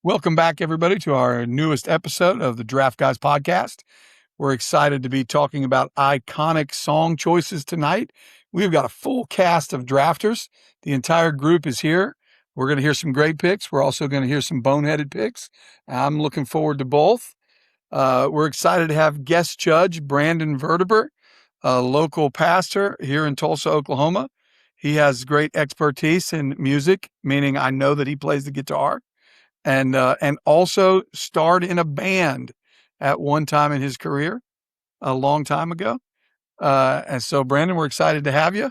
Welcome back, everybody, to our newest episode of the Draft Guys podcast. We're excited to be talking about iconic song choices tonight. We've got a full cast of drafters. The entire group is here. We're going to hear some great picks. We're also going to hear some boneheaded picks. I'm looking forward to both. We're excited to have guest judge Brandon Verteber, a local pastor here in Tulsa, Oklahoma. He has great expertise in music, meaning I know that he plays the guitar. And also starred in a band at one time in his career, a long time ago. And so, Brandon, we're excited to have you.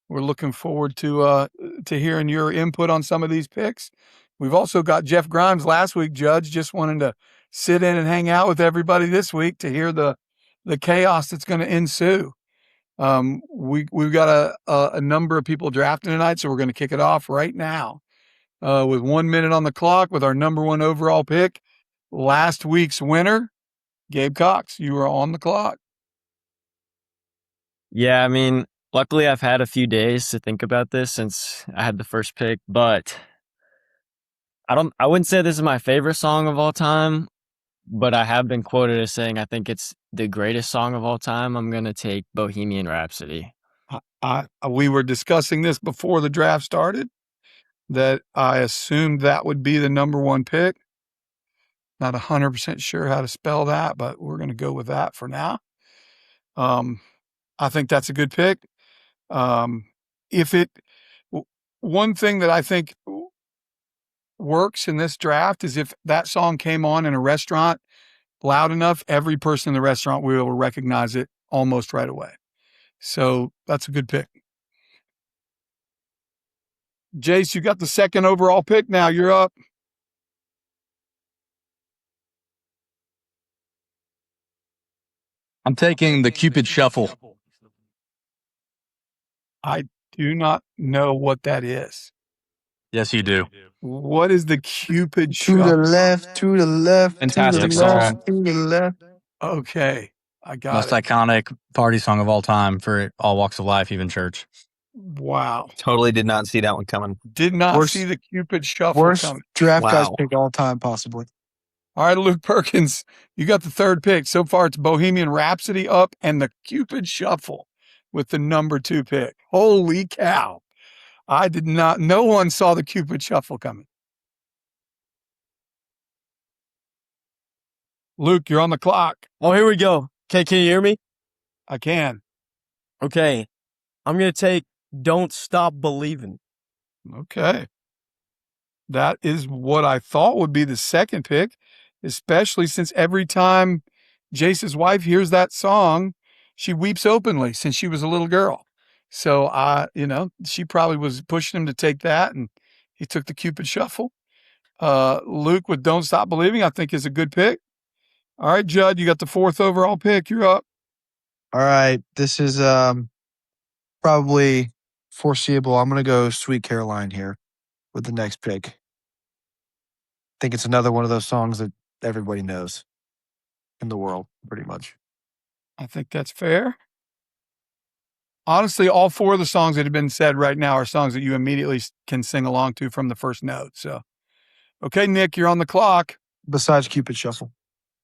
We're looking forward to hearing your input on some of these picks. We've also got Jeff Grimes last week, Judge, just wanting to sit in and hang out with everybody this week to hear the chaos that's going to ensue. We've got a number of people drafting tonight, so we're going to kick it off right now. With 1 minute on the clock with our number one overall pick, last week's winner, Gabe Cox. You were on the clock. Yeah, I mean, luckily I've had a few days to think about this since I had the first pick, but I wouldn't say this is my favorite song of all time, but I have been quoted as saying I think it's the greatest song of all time. I'm going to take Bohemian Rhapsody. We were discussing this before the draft started, that I assumed that would be the number one pick. Not 100% sure how to spell that, but we're going to go with that for now. I think that's a good pick. One thing that I think works in this draft is if that song came on in a restaurant loud enough, every person in the restaurant will recognize it almost right away. So that's a good pick. Jace, you got the second overall pick now. You're up. I'm taking the Cupid Shuffle. I do not know what that is. Yes, you do. What is the Cupid Shuffle? To the left, to the left, Fantastic to the left, song. to the left. Okay, I got Most it. iconic party song of all time for all walks of life, even church. Wow. Totally did not see that one coming. Did not see the Cupid Shuffle Worst coming. draft guys Wow. pick all time, possibly. All right, Luke Perkins, you got the third pick. So far, it's Bohemian Rhapsody up and the Cupid Shuffle with the number 2 pick. Holy cow. No one saw the Cupid Shuffle coming. Luke, you're on the clock. Oh, here we go. Okay, can you hear me? I can. Okay. I'm going to take Don't Stop Believin. Okay. That is what I thought would be the second pick, especially since every time Jace's wife hears that song, she weeps openly since she was a little girl. So, she probably was pushing him to take that, and he took the Cupid Shuffle. Luke with Don't Stop Believing, I think, is a good pick. All right, Judd, you got the fourth overall pick. You're up. All right. This is probably foreseeable. I'm going to go Sweet Caroline here with the next pick. I think it's another one of those songs that everybody knows in the world, pretty much. I think that's fair. Honestly, all 4 of the songs that have been said right now are songs that you immediately can sing along to from the first note. So, okay, Nick, you're on the clock. Besides Cupid Shuffle.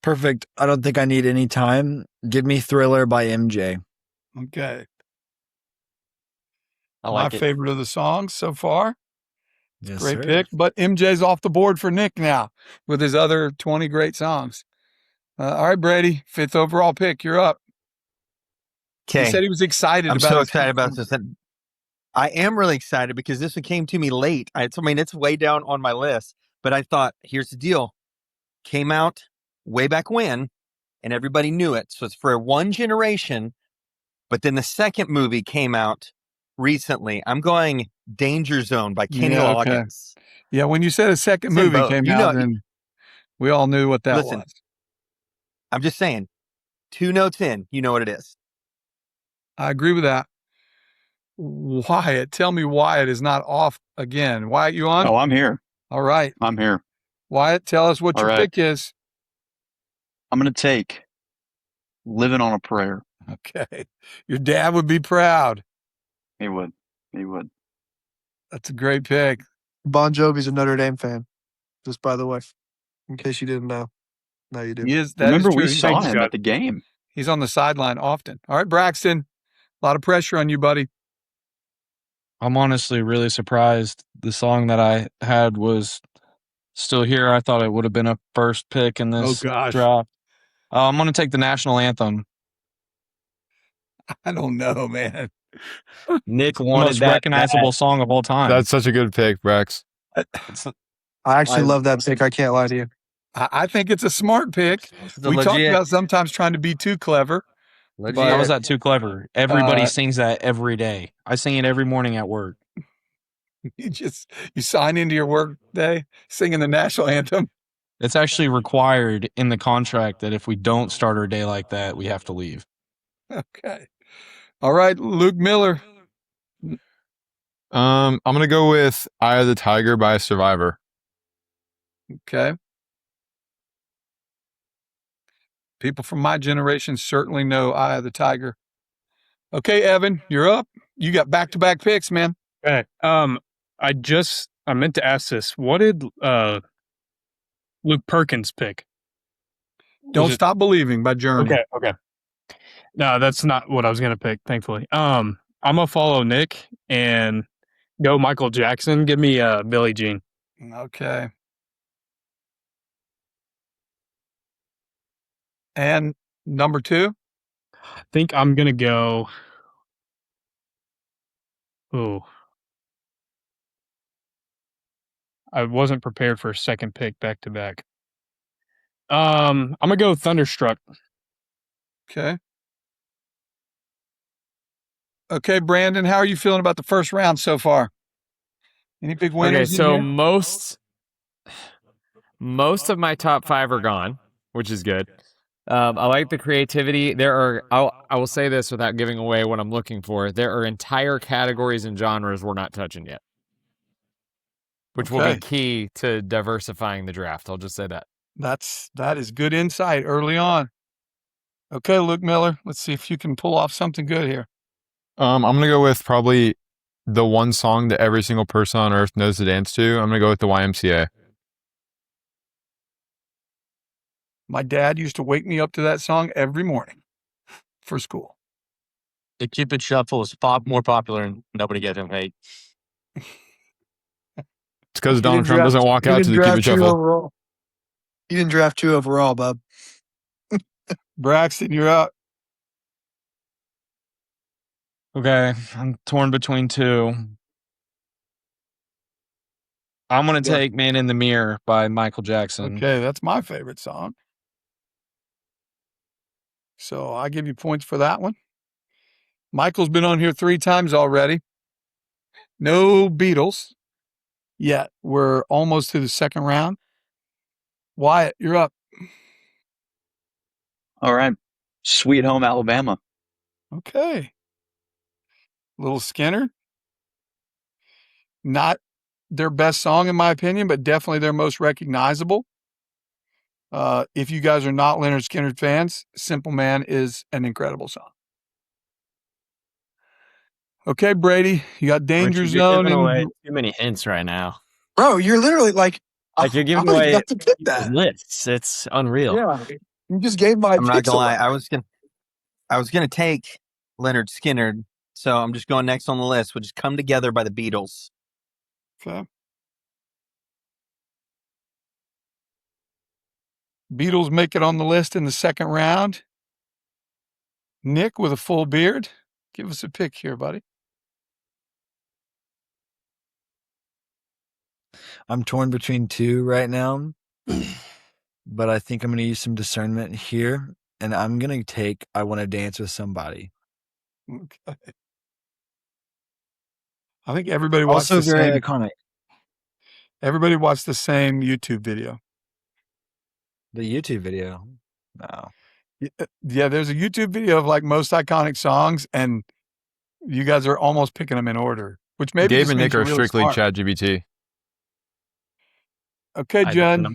Perfect. I don't think I need any time. Give me Thriller by MJ. Okay. I like My it. favorite of the songs so far. Yes, Great sir. pick. But MJ's off the board for Nick now with his other 20 great songs. All right, Brady, 5th overall pick. You're up. Okay. He said he was excited I'm about so his excited pick. about this. I am really excited because this one came to me late. It's way down on my list. But I thought, here's the deal. Came out way back when, and everybody knew it. So it's for one generation. But then the second movie came out recently. I'm going Danger Zone by Kenny Loggins. Yeah, when you said a second It's in movie both. came You out, know- then we all knew what that Listen. was. I'm just saying, 2 notes in, you know what it is. I agree with that. Wyatt, tell me Wyatt is not off again. Wyatt, you on? Oh, I'm here. All right. I'm here. Wyatt, tell us what All your right. pick is. I'm going to take Living on a Prayer. Okay. Your dad would be proud. He would. He would. That's a great pick. Bon Jovi's a Notre Dame fan, just by the way. In case you didn't know. No, you do. He is. That Remember, is true. we saw Thanks, him Scott. at the game. He's on the sideline often. All right, Braxton. A lot of pressure on you, buddy. I'm honestly really surprised. The song that I had was still here. I thought it would have been a first pick in this gosh. draft. I'm going to take the national anthem. I don't know, man. Nick It's the wanted most that recognizable song of all time. That's such a good pick, Brax. I actually love that pick. I can't lie to you. I think it's a smart pick. We talked about sometimes trying to be too clever. How was that too clever? Everybody Uh, sings that every day. I sing it every morning at work. You sign into your work day singing the national anthem. It's actually required in the contract that if we don't start our day like that, we have to leave. Okay. All right, Luke Miller. I'm gonna go with "Eye of the Tiger" by Survivor. Okay. People from my generation certainly know Eye of the Tiger. Okay, Evan, you're up. You got back-to-back picks, man. Okay. I meant to ask this. What did Luke Perkins pick? Don't Stop Believing by Journey. Okay. No, that's not what I was gonna pick, thankfully. I'm gonna follow Nick and go Michael Jackson. Give me Billie Jean. Okay. And number 2? I think I'm gonna go. Oh. I wasn't prepared for a second pick back to back. I'm gonna go Thunderstruck. Okay. Okay, Brandon, how are you feeling about the first round so far? Any big winners? Okay, so in here? most of my top 5 are gone, which is good. I like the creativity. I will say this without giving away what I'm looking for. There are entire categories and genres we're not touching yet, which will be key to diversifying the draft. I'll just say that. That is good insight early on. Okay, Luke Miller, let's see if you can pull off something good here. I'm gonna go with probably the one song that every single person on earth knows to dance to. I'm gonna go with the YMCA. My dad used to wake me up to that song every morning for school. The Cupid Shuffle is more popular and nobody gets him hate. It's because Donald Trump doesn't walk out to the Cupid Shuffle. Overall. You didn't draft 2 overall, bub. Braxton, you're up. Okay, I'm torn between 2. I'm going to take Man in the Mirror by Michael Jackson. Okay, that's my favorite song. So I give you points for that one. Michael's been on here 3 times already. No Beatles yet. We're almost to the second round. Wyatt, you're up. All right. Sweet Home Alabama. Okay. Little Skinner. Not their best song, in my opinion, but definitely their most recognizable. If you guys are not Leonard Skinner fans, Simple Man is an incredible song. Okay, Brady, you got Danger Richard, you're Zone. giving away too many hints right now. Bro, you're literally like you're giving I was away about to pick that. lists. It's unreal. Yeah. You just gave my I'm not picks gonna lie. away. I was gonna take Leonard Skinner, so I'm just going next on the list, which is "Come Together" by the Beatles. Okay. Beatles make it on the list in the second round. Nick with a full beard. Give us a pick here, buddy. I'm torn between 2 right now, but I think I'm going to use some discernment here, and I'm going to take I Want to Dance with Somebody. Okay. I think everybody watched Also the very same. iconic. Everybody watched the same YouTube video. The YouTube video. No. Yeah, there's a YouTube video of like most iconic songs, and you guys are almost picking them in order, which maybe Dave just and means Nick you're are really strictly smart. ChatGPT. Okay, John.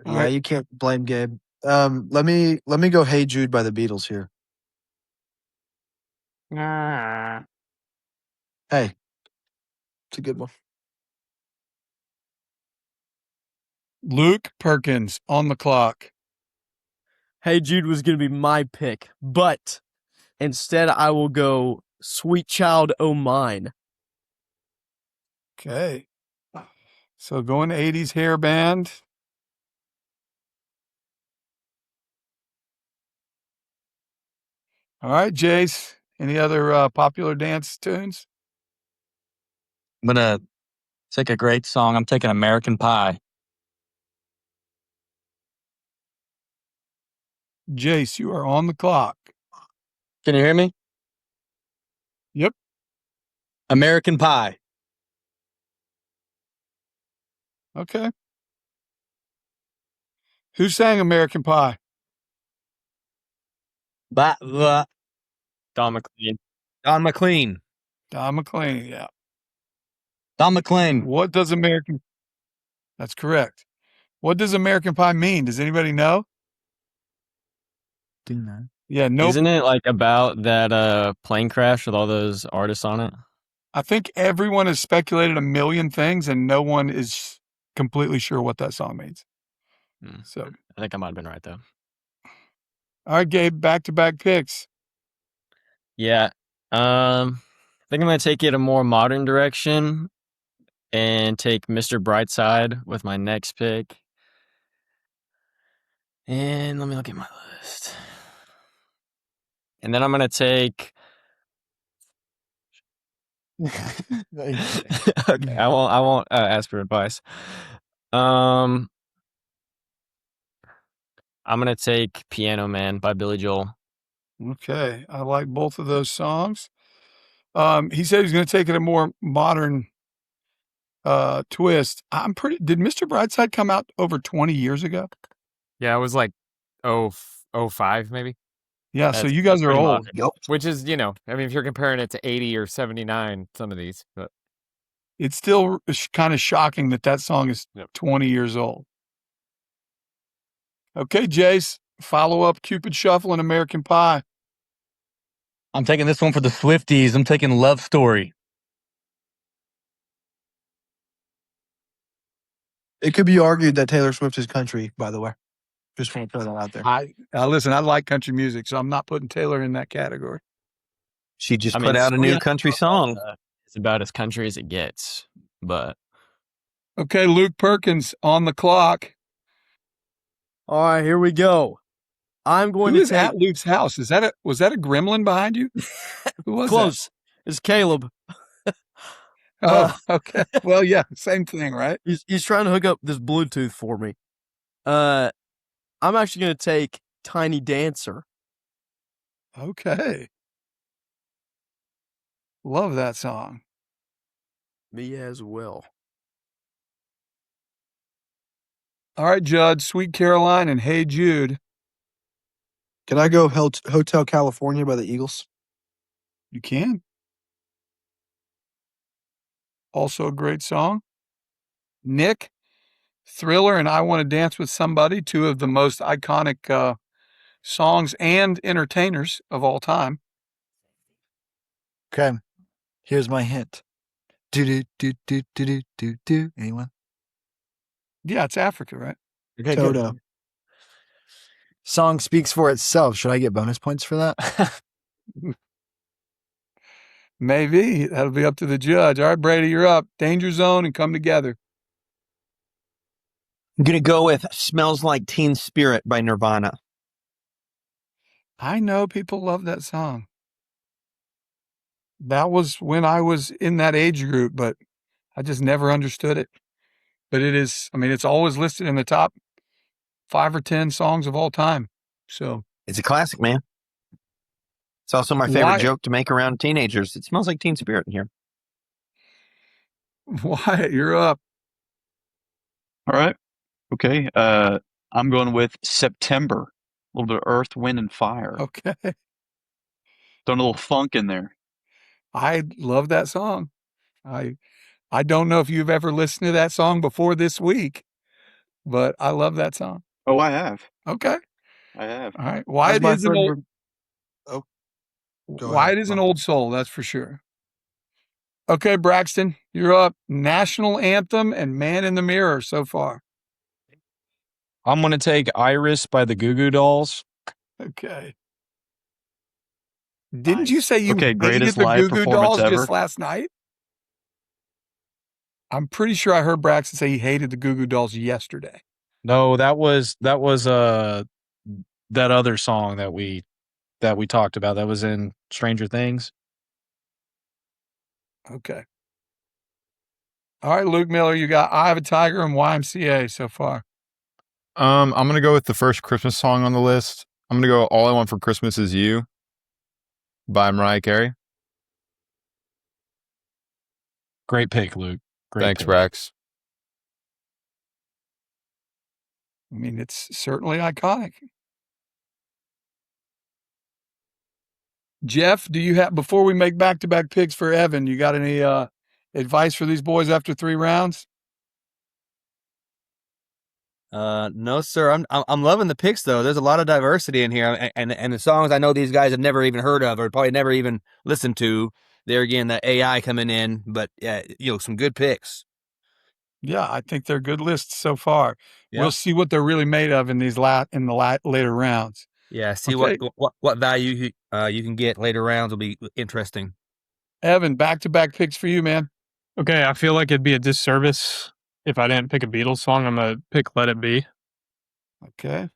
Yeah, you can't blame Gabe. Let me go Hey Jude by the Beatles here. Hey. It's a good one. Luke Perkins on the clock. Hey Jude was going to be my pick, but instead I will go Sweet Child O' Mine. Okay. So going 80s hair band. All right, Jace. Any other popular dance tunes? I'm gonna take a great song. I'm taking American Pie. Jace, you are on the clock. Can you hear me? Yep. American Pie. Okay. Who sang American Pie? Don McLean. Don McLean. Don McLean, yeah. Don McLean. What does American... That's correct. What does American Pie mean? Does anybody know? Do that. Yeah, no. Isn't it like about that plane crash with all those artists on it? I think everyone has speculated a million things and no one is completely sure what that song means. So I think I might have been right though. all right, Gabe, back-to-back picks. Yeah. I think I'm gonna take it a more modern direction and take Mr. Brightside with my next pick. And let me look at my list. And then I'm gonna take okay, I won't ask for advice. I'm gonna take Piano Man by Billy Joel. Okay, I like both of those songs. He said he's going to take it a more modern twist. Did Mr. Brightside come out over 20 years ago? Yeah, it was like 05 maybe. Yeah, so you guys are pretty old. modern. Which is, I mean, if you're comparing it to 80 or 79, some of these, but It's still kind of shocking that song is 20 years old. Okay, Jace, follow up Cupid Shuffle and American Pie. I'm taking this one for the Swifties. I'm taking Love Story. It could be argued that Taylor Swift is country, by the way. Just want to throw that out there. Listen, I like country music, so I'm not putting Taylor in that category. She just put out a new country song. It's about as country as it gets, but okay, Luke Perkins on the clock. All right, here we go. I'm going Who to is take... at Luke's house? Was that a gremlin behind you? Who was Close. It's Caleb. Oh, okay. Well, yeah, same thing, right? He's trying to hook up this Bluetooth for me. I'm actually going to take Tiny Dancer. Okay. Love that song. Me as well. All right, Judd, Sweet Caroline and Hey Jude. Can I go Hotel California by the Eagles? You can. Also a great song. Nick, Thriller and I Want to Dance with Somebody, two of the most iconic songs and entertainers of all time. Okay, here's my hint. Do. Anyone? Yeah, it's Africa, right? Okay, Toto. good. Song speaks for itself. Should I get bonus points for that? Maybe. That'll be up to the judge. All right, Brady, you're up. Danger Zone and Come Together. I'm going to go with Smells Like Teen Spirit by Nirvana. I know people love that song. That was when I was in that age group, but I just never understood it. But it is, I mean, it's always listed in the top 5 or 10 songs of all time. So it's a classic, man. It's also my favorite joke to make around teenagers. It smells like Teen Spirit in here. Wyatt, you're up. All right. Okay. I'm going with September. A little bit of Earth, Wind, and Fire. Okay. Throwing a little funk in there. I love that song. I don't know if you've ever listened to that song before this week, but I love that song. Oh, I have. Okay. I have. All right. Wyatt is an old. Go Wyatt ahead. is an old soul, that's for sure. Okay, Braxton, you're up. National Anthem and Man in the Mirror so far. I'm going to take Iris by the Goo Goo Dolls. Okay. Didn't you say you Okay, hated greatest the live Goo Goo performance Dolls ever. just last night? I'm pretty sure I heard Braxton say he hated the Goo Goo Dolls yesterday. No, that was that other song that we talked about. That was in Stranger Things. Okay. All right, Luke Miller, you got Eye of a Tiger and YMCA so far. I'm gonna go with the first Christmas song on the list. I'm gonna go "All I Want for Christmas Is You" by Mariah Carey. Great pick, Luke. Great Thanks, pick. Brax. I mean, it's certainly iconic. Jeff, do you have, before we make back-to-back picks for Evan, you got any advice for these boys after 3 rounds? No, sir. I'm loving the picks though. There's a lot of diversity in here, and the songs I know these guys have never even heard of or probably never even listened to. There again, the AI coming in, but yeah, some good picks. Yeah, I think they're good lists so far. Yeah. We'll see what they're really made of in these later rounds. Yeah, see Okay. what value you can get later rounds will be interesting. Evan, back-to-back picks for you, man. Okay, I feel like it'd be a disservice if I didn't pick a Beatles song. I'm gonna pick "Let It Be." Okay.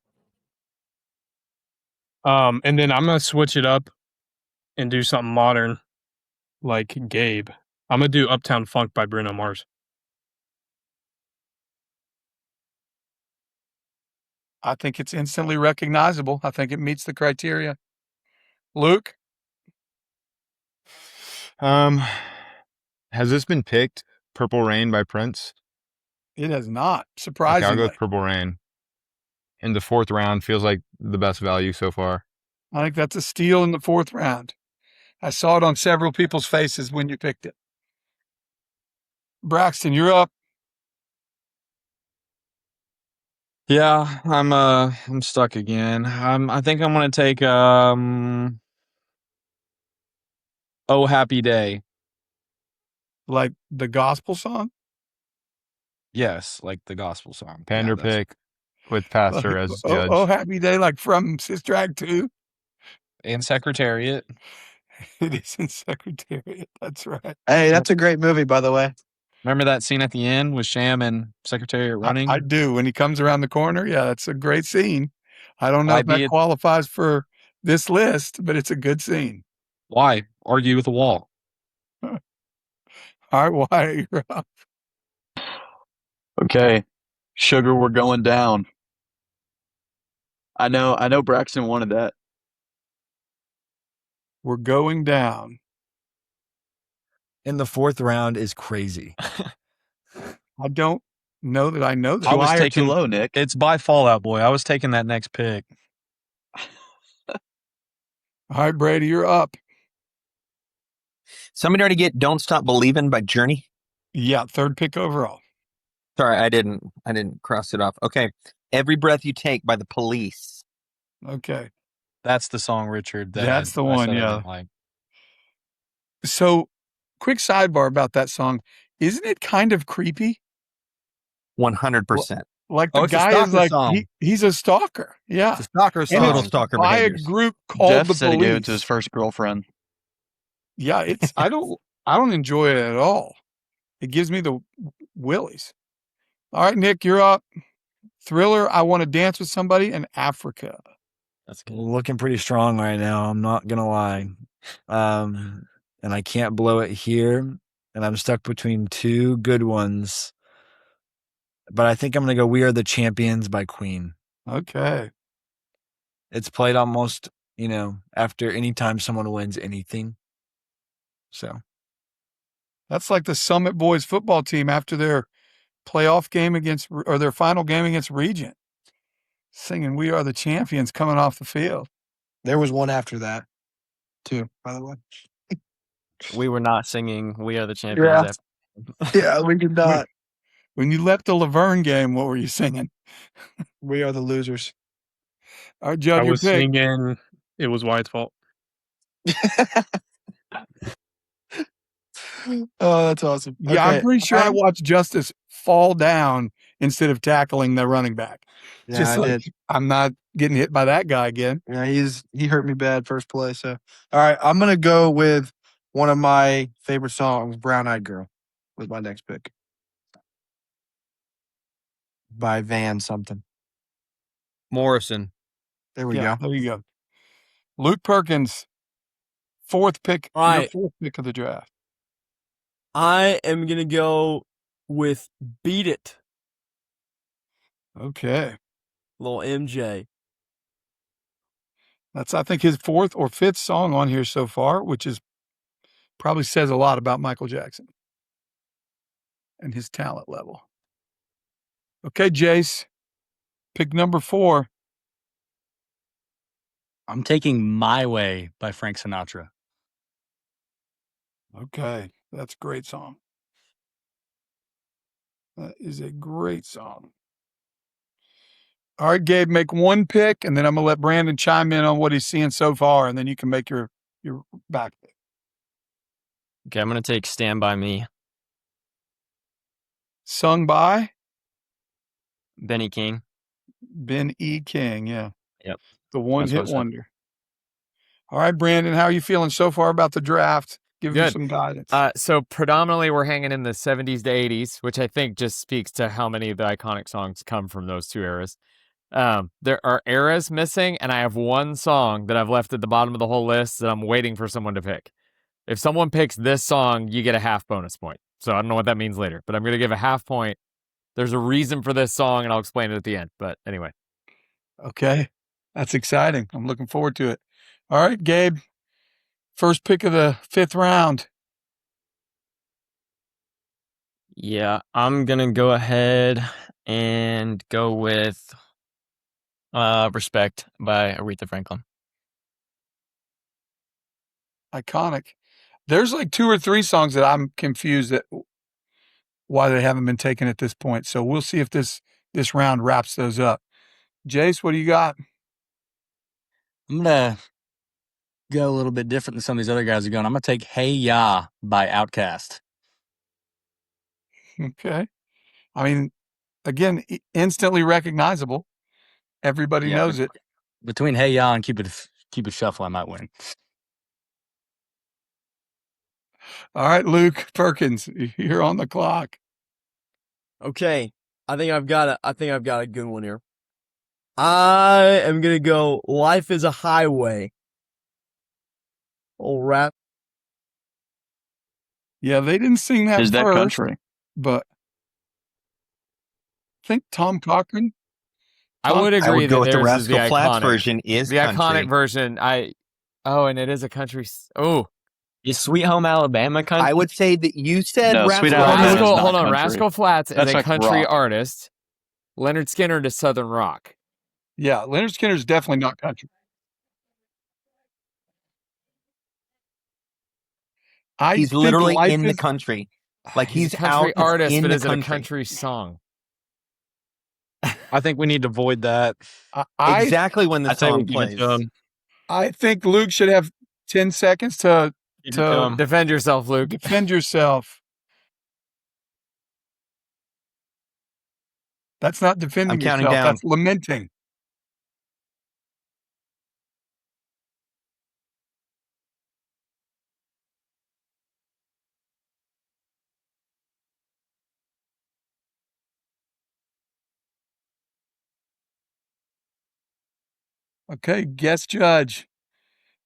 And then I'm gonna switch it up and do something modern, like Gabe. I'm gonna do "Uptown Funk" by Bruno Mars. I think it's instantly recognizable. I think it meets the criteria. Luke? Has this been picked? "Purple Rain" by Prince. It has not, Okay, surprisingly. I'll go with "Purple Rain." In the 4th round, feels like the best value so far. I think that's a steal in the 4th round. I saw it on several people's faces when you picked it. Braxton, you're up. Yeah, I'm stuck again. I think I'm gonna take "Oh Happy Day." Like the gospel song? Yes, like the gospel song. Pander Yeah, that's- pick with Pastor as Oh, judge. Happy Day, like from Sister Act 2? and Secretariat. It is in Secretariat. That's right. Hey, that's a great movie, by the way. Remember that scene at the end with Sham and Secretariat running? I do. When he comes around the corner, yeah, that's a great scene. I don't know if that qualifies for this list, but it's a good scene. Why? Argue with the wall. All right, Wyatt, you're up. Okay, Sugar, We're Going Down. I know Braxton wanted that. We're going down. In the 4th round is crazy. I don't know that I know that. I was too low, Nick. It's by Fall Out Boy. I was taking that next pick. All right, Brady, you're up. Somebody already get "Don't Stop Believin" by Journey. Yeah, 3rd pick overall. Sorry, I didn't cross it off. Okay, "Every Breath You Take" by The Police. Okay. That's the song, Richard. That's the I one, said I yeah. didn't like. So, quick sidebar about that song. Isn't it kind of creepy? 100%. Like the it's a guy is stalker like, song. he's a stalker. Yeah. It's a stalker, And total it's stalker by a behaviors. group called Jeff the said he gave it to Police. his first girlfriend. Yeah, it's I don't enjoy it at all. It gives me the willies. All right, Nick, you're up. Thriller, I Want to Dance with Somebody, and Africa. That's good. Looking pretty strong right now. I'm not gonna lie. And I can't blow it here. And I'm stuck between 2 good ones. But I think I'm gonna go "We Are the Champions" by Queen. Okay. It's played almost, after any time someone wins anything. So That's like the Summit Boys football team after their playoff game or their final game against Regent. Singing "We Are the Champions" coming off the field. There was one after that, too, by the way. We were not singing "We Are the Champions." Yeah, we did not. When you left the Laverne game, what were you singing? We Are the Losers. All right, Judd, I your was pick. singing "It Was Wyatt's Fault." Oh, that's awesome. Yeah, I'm pretty sure I watched Justice fall down instead of tackling the running back. Yeah, Just I like, did. I'm not getting hit by that guy again. Yeah, he hurt me bad first play. So, all right, I'm gonna go with one of my favorite songs, "Brown Eyed Girl," with my next pick by Van something. Morrison. There we Yeah, go. there you go. Luke Perkins, fourth pick, All your right. fourth pick of the draft. I am gonna go with "Beat It," Okay. little MJ. That's, I think, his fourth or fifth song on here so far, which is probably says a lot about Michael Jackson and his talent level. Okay, Jace, pick number 4. I'm taking My Way by Frank Sinatra. Okay, that's a great song. That is a great song. All right, Gabe, make one pick, and then I'm gonna let Brandon chime in on what he's seeing so far, and then you can make your back pick. Okay, I'm gonna take "Stand by Me." Sung by Benny King. Ben E. King. Yeah, Yep. the That's what I one-hit said. wonder. All right, Brandon, how are you feeling so far about the draft? Give him Good. some guidance. So predominantly we're hanging in the 70s to 80s, which I think just speaks to how many of the iconic songs come from those two eras. There are eras missing, and I have one song that I've left at the bottom of the whole list that I'm waiting for someone to pick. If someone picks this song, you get a half bonus point. So I don't know what that means later, but I'm going to give a half point. There's a reason for this song, and I'll explain it at the end. But anyway. Okay, that's exciting. I'm looking forward to it. All right, Gabe, first pick of the 5th round. Yeah, I'm gonna go ahead and go with "Respect" by Aretha Franklin. Iconic. There's like 2 or 3 songs that I'm confused at why they haven't been taken at this point. So we'll see if this round wraps those up. Jace, what do you got? I'm going to go a little bit different than some of these other guys are going. I'm going to take Hey Ya by Outkast. Okay. I mean, again, instantly recognizable. Everybody knows it. Between Hey Ya and Keep It Shuffle, I might win. All right, Luke Perkins, you're on the clock. Okay, I think I've got a good one here. I am gonna go "Life Is a Highway." Old rap. Yeah, they didn't sing that Is that first, country? but I think Tom Cochran. I would I agree would go that with the theirs is the Rascal Flatts iconic version is the country. iconic version. And it is a country. Is "Sweet Home Alabama" country? I would say that you said No, Sweet Rascal Alabama is Flatts. not Hold on. country. Rascal Flatts That's is a like country rock. artist. Leonard Skinner to Southern rock. Yeah, Leonard Skinner's definitely not country. He's think literally Life in the is- country. Like He's he's a country out artist, in but the is it a country. country song? I think we need to void that. I Exactly when the I say we song give it plays. to him. I think Luke should have 10 seconds to Give it to him. Defend yourself, Luke. defend yourself. That's not defending I'm counting yourself. down. That's lamenting. Okay, guest judge.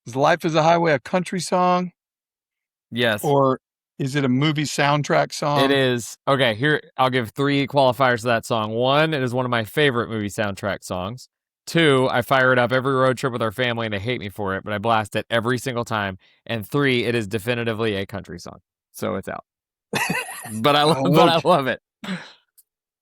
Is "Life is a Highway" a country song, Yes. or is it a movie soundtrack song? It is. Okay, here, I'll give 3 qualifiers to that song. 1, it is one of my favorite movie soundtrack songs. 2, I fire it up every road trip with our family and they hate me for it, but I blast it every single time. And 3, it is definitively a country song. So it's out. But I love it.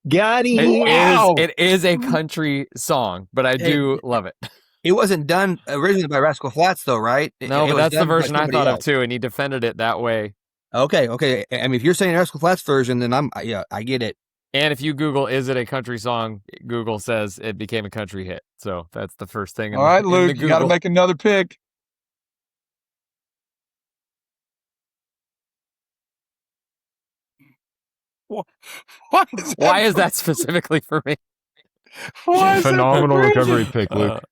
Got him. It is a country song, but I do love it. It wasn't done originally by Rascal Flatts, though, right? No, It but was that's the done by version I somebody thought of else. too, and he defended it that way. Okay. I mean, if you're saying Rascal Flatts version, then I get it. And if you Google, is it a country song? Google says it became a country hit. So that's the first thing. All right, Luke, you got to make another pick. Why is Why is that specifically for me? Why is that Phenomenal for recovery Brandon? pick, Luke.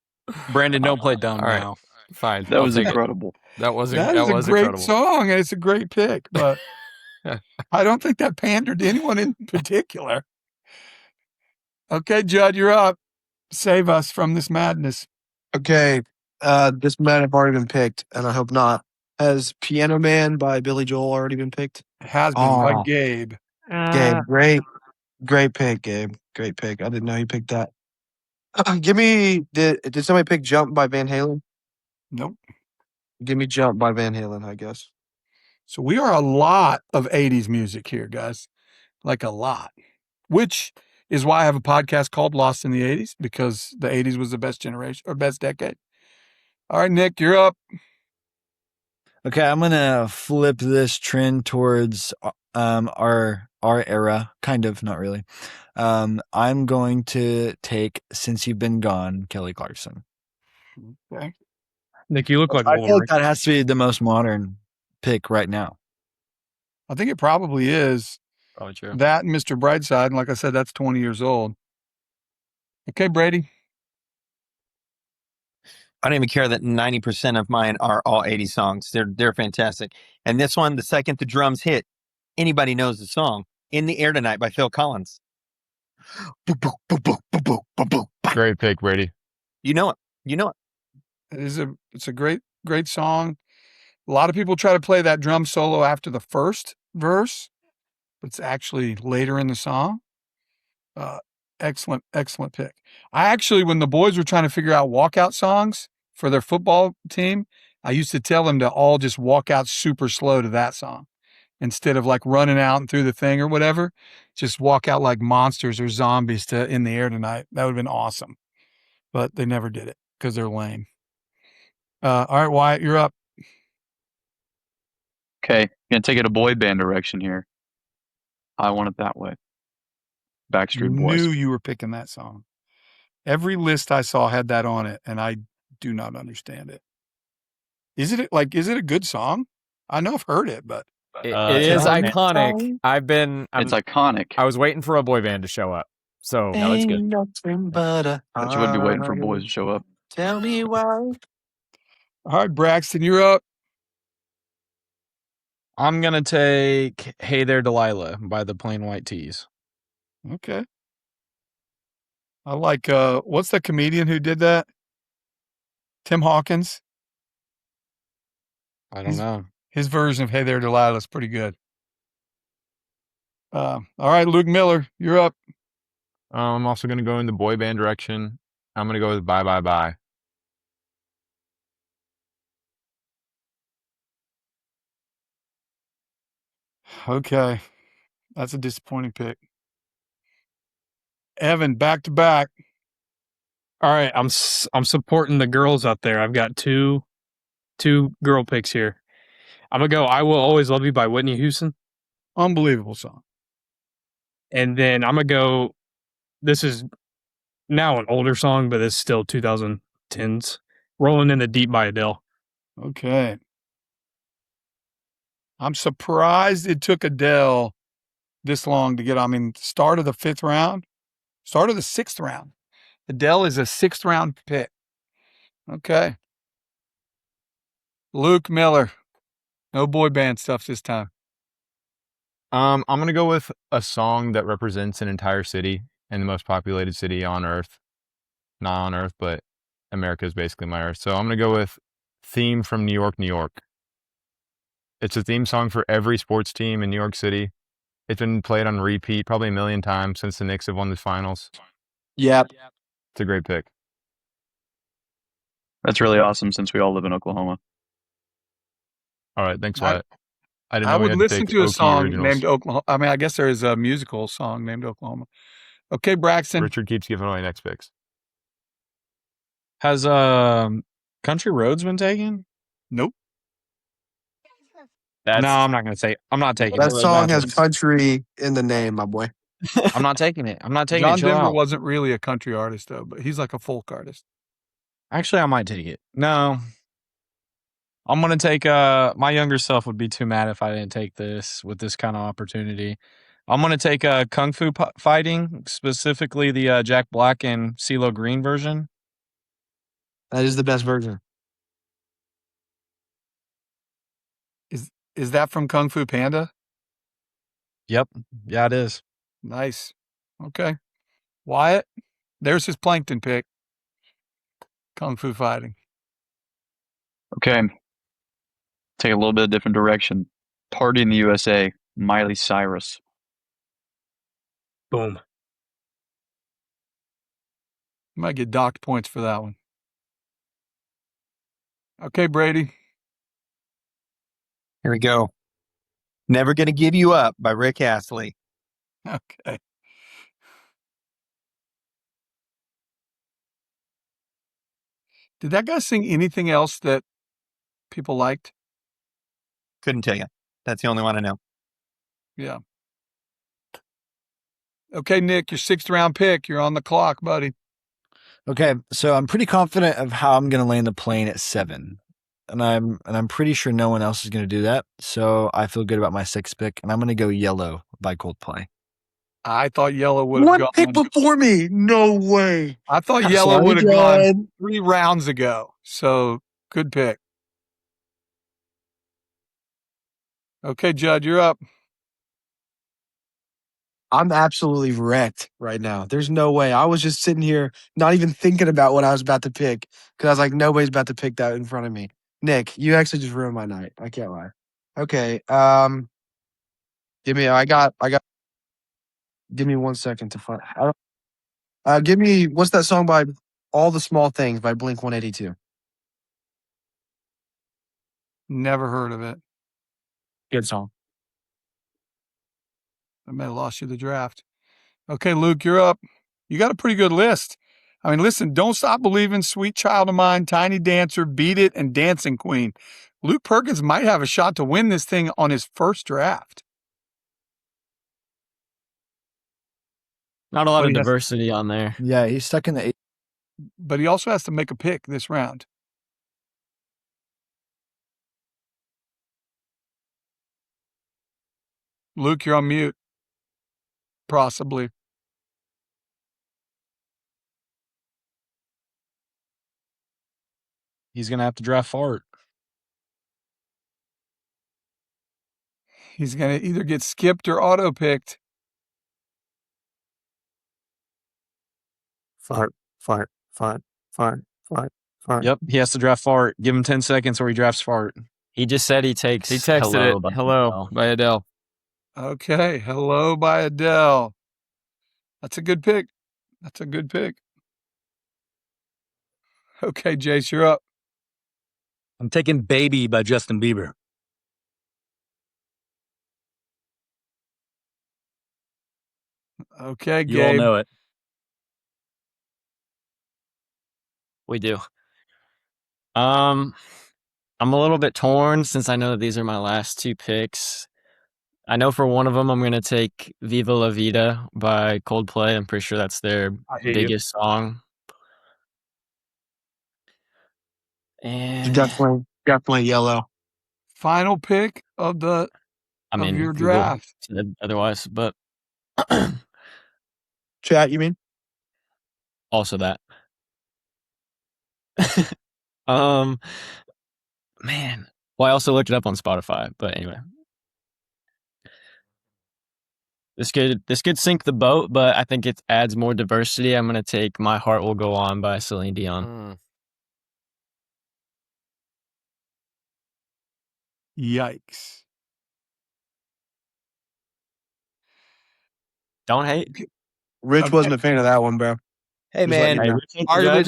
Brandon, don't play dumb all right. now. Fine. That I'll was take it. incredible. That was That is a great incredible. song, and it's a great pick, but I don't think that pandered to anyone in particular. Okay, Judd, you're up. Save us from this madness. Okay, this might have already been picked, and I hope not. Has Piano Man by Billy Joel already been picked? Has been by Oh, Gabe. Gabe, great pick, Gabe. Great pick. I didn't know you picked that. Give me, did somebody pick Jump by Van Halen? Nope. Give me Jump by Van Halen, I guess. So we are a lot of 80s music here, guys. Like a lot. Which is why I have a podcast called Lost in the 80s, because the 80s was the best generation or best decade. All right, Nick, you're up. Okay, I'm gonna flip this trend towards our era, kind of, not really. I'm going to take Since You've Been Gone, Kelly Clarkson. Okay. Nick, you look like I feel like Wolverine. that has to be the most modern pick right now. I think it probably is. Probably true. That and Mr. Brightside. And like I said, that's 20 years old. Okay, Brady. I don't even care that 90% of mine are all 80 songs. They're fantastic. And this one, the second the drums hit, anybody knows the song. In the Air Tonight by Phil Collins. Great pick, Brady. You know it. You know it. It's a great song. A lot of people try to play that drum solo after the first verse, but it's actually later in the song. Excellent pick. I actually, when the boys were trying to figure out walkout songs for their football team, I used to tell them to all just walk out super slow to that song instead of like running out and through the thing or whatever. Just walk out like monsters or zombies to In the Air Tonight. That would have been awesome, but they never did it because they're lame. All right, Wyatt, you're up. Okay, gonna take it a boy band direction here. I Want It That Way. Backstreet Boys. Knew you were picking that song. Every list I saw had that on it, and I do not understand it. Is it a good song? I know I've heard it, but It is iconic. It's iconic. I was waiting for a boy band to show up. So No, it's good. Nothing but a But you would be waiting for boys to show up. Tell me why. all right, Braxton, you're up. I'm gonna take "Hey There, Delilah" by the Plain White Tees. Okay. I like what's the comedian who did that? Tim Hawkins. I don't know. His version of Hey There Delilah is pretty good. All right, Luke Miller, you're up. I'm also going to go in the boy band direction. I'm going to go with Bye Bye Bye. Okay. That's a disappointing pick. Evan, back to back. All right, I'm supporting the girls out there. I've got two girl picks here. I'm gonna go "I Will Always Love You" by Whitney Houston, Unbelievable song. and then I'm gonna go. This is now an older song, but it's still 2010s. "Rolling in the Deep" by Adele. Okay. I'm surprised it took Adele this long to get. I mean, start of the 5th round, start of the 6th round. Adele is a 6th round pick. Okay. Luke Miller. No boy band stuff this time. I'm going to go with a song that represents an entire city and the most populated city on Earth. Not on Earth, but America is basically my Earth. So I'm going to go with "Theme from New York, New York." It's a theme song for every sports team in New York City. It's been played on repeat probably a million times since the Knicks have won the finals. Yep. It's a great pick. That's really awesome since we all live in Oklahoma. All right, thanks, Wyatt. I didn't I know we would had listen pick to a Okie song originals. named Oklahoma. I mean, I guess there is a musical song named Oklahoma. Okay, Braxton. Richard keeps giving away next picks. Has Country Roads been taken? Nope. No, I'm not gonna say. I'm not taking That it. song has country in the name, my boy. I'm not taking it. I'm not taking John it. Chill Denver out. wasn't really a country artist, though, but he's like a folk artist. Actually, I might take it. No. I'm gonna take my younger self would be too mad if I didn't take this with this kind of opportunity. I'm going to take Kung Fu Fighting, specifically the Jack Black and CeeLo Green version. That is the best version. Is that from Kung Fu Panda? Yep. Yeah, it is. Nice. Okay. Wyatt, there's his plankton pick. Kung Fu Fighting. Okay. Take a little bit of different direction. Party in the USA, Miley Cyrus. Boom. You might get docked points for that one. Okay, Brady. Here we go. Never Gonna Give You Up by Rick Astley. Okay. Did that guy sing anything else that people liked? Couldn't tell you. That's the only one I know. Yeah. Okay, Nick, your 6th round pick. You're on the clock, buddy. Okay, so I'm pretty confident of how I'm going to land the plane at 7. And I'm pretty sure no one else is going to do that. So I feel good about my 6th pick, and I'm going to go Yellow by Coldplay. I thought Yellow would have One gone. pick before me. No way. I thought I'm Yellow sorry, would have gone Judd. 3 rounds ago. So good pick. Okay, Judd, you're up. I'm absolutely wrecked right now. There's no way. I was just sitting here not even thinking about what I was about to pick because I was like, nobody's about to pick that in front of me. Nick, you actually just ruined my night. I can't lie. Okay. Give me 1 second to find. Give me what's that song by All the Small Things by Blink 182. Never heard of it. Good song. I may have lost you the draft. Okay, Luke, you're up. You got a pretty good list. I mean, listen, Don't Stop Believin', Sweet Child of Mine, Tiny Dancer, Beat It, and Dancing Queen. Luke Perkins might have a shot to win this thing on his first draft. Not a lot But of he has- diversity on there. Yeah, he's stuck in the 8. But he also has to make a pick this round. Luke, you're on mute. Possibly. He's going to have to draft Fart. He's going to either get skipped or auto-picked. Fart, fart, fart, fart, fart, fart. Yep, he has to draft Fart. Give him 10 seconds or he drafts Fart. He just said he takes He texted Hello it. by Hello Adele. by Adele. Okay, Hello by Adele. That's a good pick. That's a good pick. Okay, Jace, you're up. I'm taking Baby by Justin Bieber. Okay, You all Gabe. know it. We do. I'm a little bit torn since I know that these are my last 2 picks. I know for one of them I'm going to take Viva La Vida by Coldplay. I'm pretty sure that's their I hear you. biggest song. And Definitely Yellow. Final pick of I of mean, your Google draft. said otherwise, but Chat, you mean? also that. Man. Well, I also looked it up on Spotify, but anyway. This could sink the boat, but I think it adds more diversity. I'm gonna take My Heart Will Go On by Celine Dion. Yikes. Don't hate. Rich Okay. wasn't a fan of that one, bro. Hey Just letting man, you know. arguably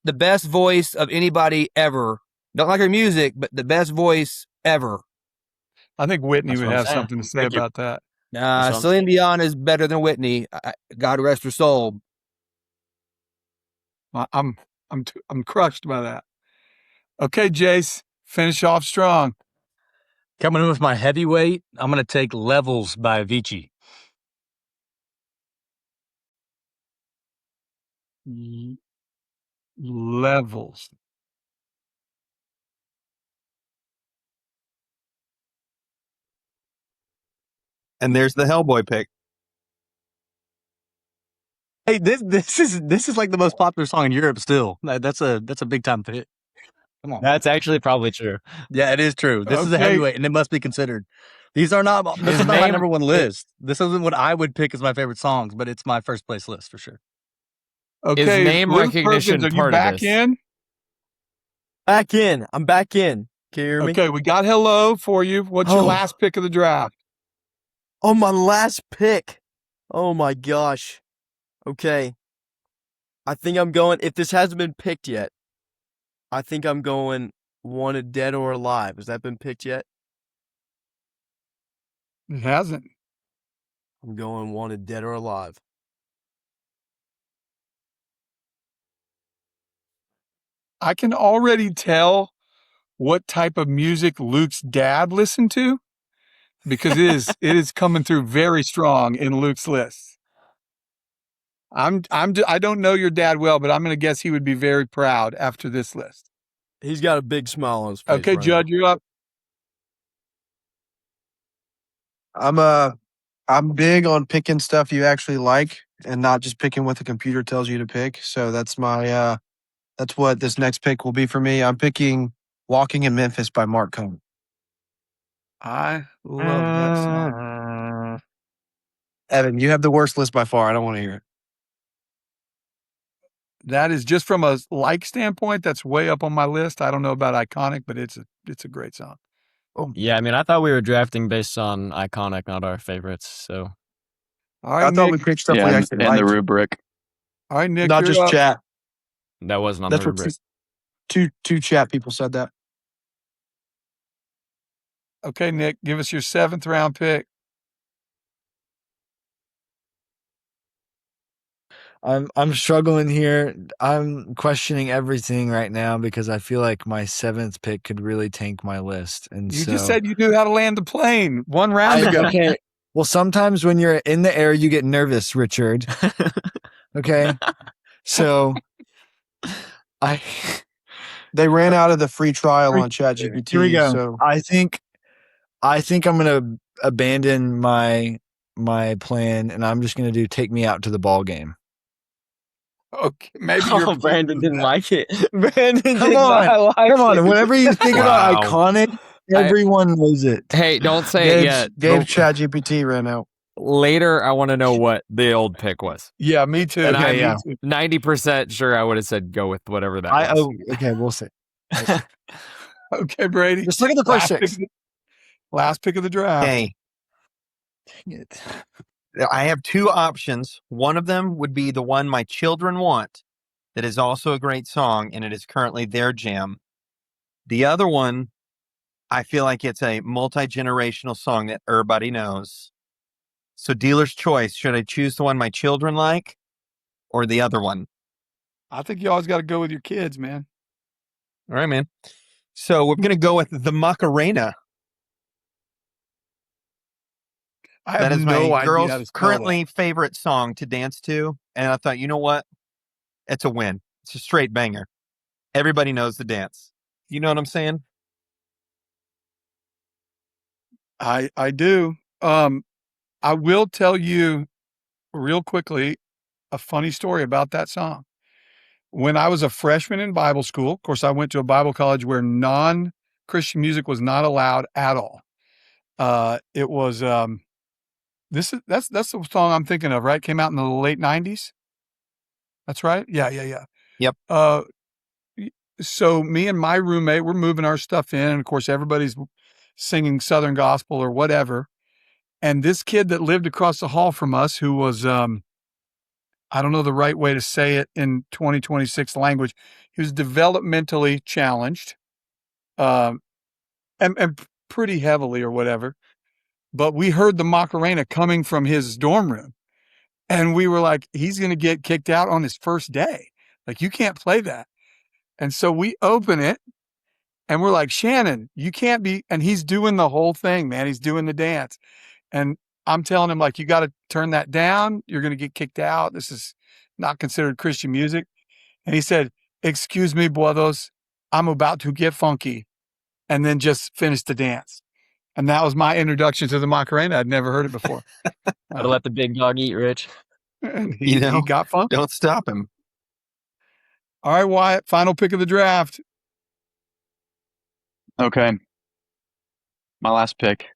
the best voice of anybody ever. Don't like her music, but the best voice ever. I think Whitney That's would what I'm have saying. something to say Thank you. about that. That's what I'm Celine Dion is better than Whitney. God rest her soul. I'm crushed by that. Okay, Jace, finish off strong. Coming in with my heavyweight, I'm going to take Levels by Avicii. Levels. And there's the Hellboy pick. Hey, this is like the most popular song in Europe still. That's a big time hit. Come on. That's actually probably true. Yeah, it is true. This is a Okay. heavyweight, and it must be considered. This is not my number one list. This isn't what I would pick as my favorite songs, but it's my first place list for sure. Okay, name Luke recognition Perkins, are you part of back this? in? Back in. I'm back in. Can you hear me? Okay, we got hello for you. What's your Oh. last pick of the draft? Oh, my last pick. Oh my gosh. Okay. I think I'm going, if this hasn't been picked yet, I think I'm going Wanted Dead or Alive. Has that been picked yet? It hasn't. I'm going Wanted Dead or Alive. I can already tell what type of music Luke's dad listened to because it is coming through very strong in Luke's list. I don't know your dad well, but I'm going to guess he would be very proud after this list. He's got a big smile on his face. Okay, right Judd, you're up. I'm big on picking stuff you actually like and not just picking what the computer tells you to pick. So that's what this next pick will be for me. I'm picking Walking in Memphis by Mark Cohn. I love that song. Evan, you have the worst list by far. I don't want to hear it. That is just from a like standpoint. That's way up on my list. I don't know about iconic, but it's a great song. Yeah, I mean, I thought we were drafting based on iconic, not our favorites. So, All right, I thought Nick. we picked stuff we Yeah, actually and the liked. rubric. All right, Nick. Not you're just up. chat. that wasn't on That's the what rubric. two chat people said that. Okay, Nick, give us your 7th round pick. I'm struggling here. I'm questioning everything right now because I feel like my 7th pick could really tank my list. And You so just said you knew how to land the plane 1 round ago. okay. Well, sometimes when you're in the air, you get nervous, Richard. Okay. So They ran out of the free trial on ChatGPT. Here we go. So I think I'm gonna abandon my plan and I'm just gonna do Take Me Out to the Ball Game. Okay, maybe Oh, Brandon didn't like it. Brandon Come on. Whenever you think Wow. about iconic, everyone knows it. Hey, don't say it yet. Gabe but ChatGPT ran out. later, I want to know what the old pick was. Yeah, me too. And Okay, I'm me too. 90% sure I would have said go with whatever that was. Okay, we'll see. Okay, Brady. Just look at the first 6. Last pick of the draft. Hey, Dang it. I have 2 options. One of them would be the one my children want, that is also a great song, and it is currently their jam. The other one, I feel like it's a multi-generational song that everybody knows. So dealer's choice, should I choose the one my children like or the other one? I think you always got to go with your kids, man. All right, man. So we're going to go with the Macarena. I have That is no my idea how to girl's spell currently favorite song to dance to. And I thought, you know what? It's a win. It's a straight banger. Everybody knows the dance. You know what I'm saying? that. I do. I will tell you real quickly a funny story about that song. When I was a freshman in Bible school, of course, I went to a Bible college where non-Christian music was not allowed at all. It was that's the song I'm thinking of, right? Came out in the late 90s. That's right. Yeah. Yep. So me and my roommate were moving our stuff in, and of course everybody's singing Southern gospel or whatever. And this kid that lived across the hall from us, who was I don't know the right way to say it in 2026 language, he was developmentally challenged, and pretty heavily or whatever. But we heard the Macarena coming from his dorm room, and we were like, he's going to get kicked out on his first day. Like, you can't play that. And so we open it and we're like, Shannon, you can't be, and he's doing the whole thing, man. He's doing the dance. And I'm telling him, like, you got to turn that down. You're going to get kicked out. This is not considered Christian music. And he said, excuse me, brothers, I'm about to get funky. And then just finished the dance. And that was my introduction to the Macarena. I'd never heard it before. Gotta let the big dog eat, Rich. And You know, he got funk. don't stop him. All right, Wyatt, final pick of the draft. Okay. My last pick.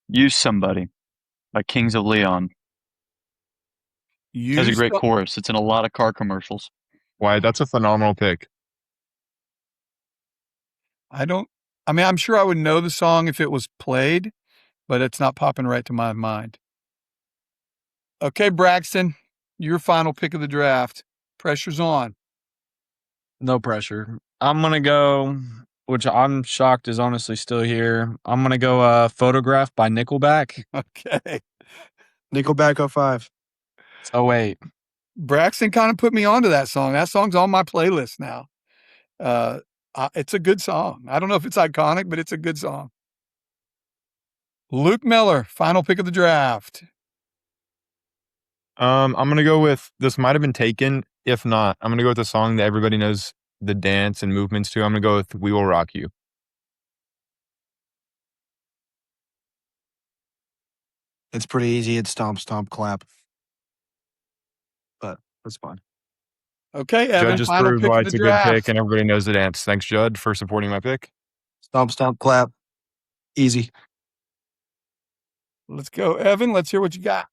Use Somebody by Kings of Leon. It has a great chorus. It's in a lot of car commercials. Why? That's a phenomenal pick. I'm sure I would know the song if it was played, but it's not popping right to my mind. Okay, Braxton, your final pick of the draft. Pressure's on. No pressure. I'm gonna go, which I'm shocked is honestly still here. I'm gonna go Photograph by Nickelback. Okay. Nickelback 05. Oh wait. Braxton kind of put me onto that song. That song's on my playlist now. It's a good song. I don't know if it's iconic, but it's a good song. Luke Miller, final pick of the draft. I'm gonna go with, this might have been taken. If not, I'm gonna go with a song that everybody knows the dance and movements to. I'm gonna go with "We Will Rock You." It's pretty easy. It's stomp, stomp, clap. But that's fine. Okay, Judd Evan, just final proved pick why of the it's a good pick draft. and everybody knows the dance. Thanks, Judd, for supporting my pick. Stomp, stomp, clap. Easy. Let's go, Evan. Let's hear what you got.